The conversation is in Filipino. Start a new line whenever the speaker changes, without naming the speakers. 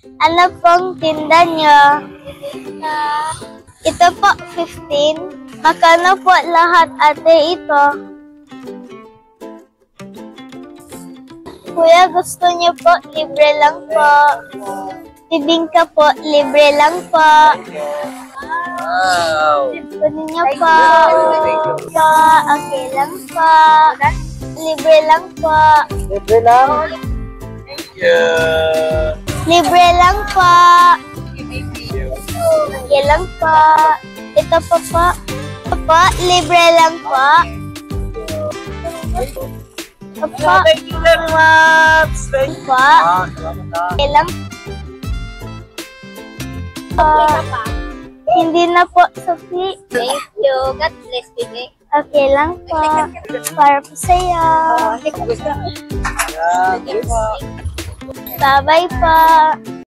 Ano pong tinda niyo? Ito po, 15. Magkano po lahat, ate, ito? Kuya, gusto niyo po? Libre lang po. Bibingka po, libre lang po.
Wow!
Kunin niyo po. Po, okay lang po. Libre lang po.
Libre lang. Thank you.
Libre lang po. Okay lang po. Ito po po. Ito po, libre lang po. Ito po.
Thank you very much. Thank you.
Po. Okay lang po. Hindi na po, Sophie.
Thank you. God bless you.
Okay lang po. Para po sa'yo.
Yeah,
Bye-bye po.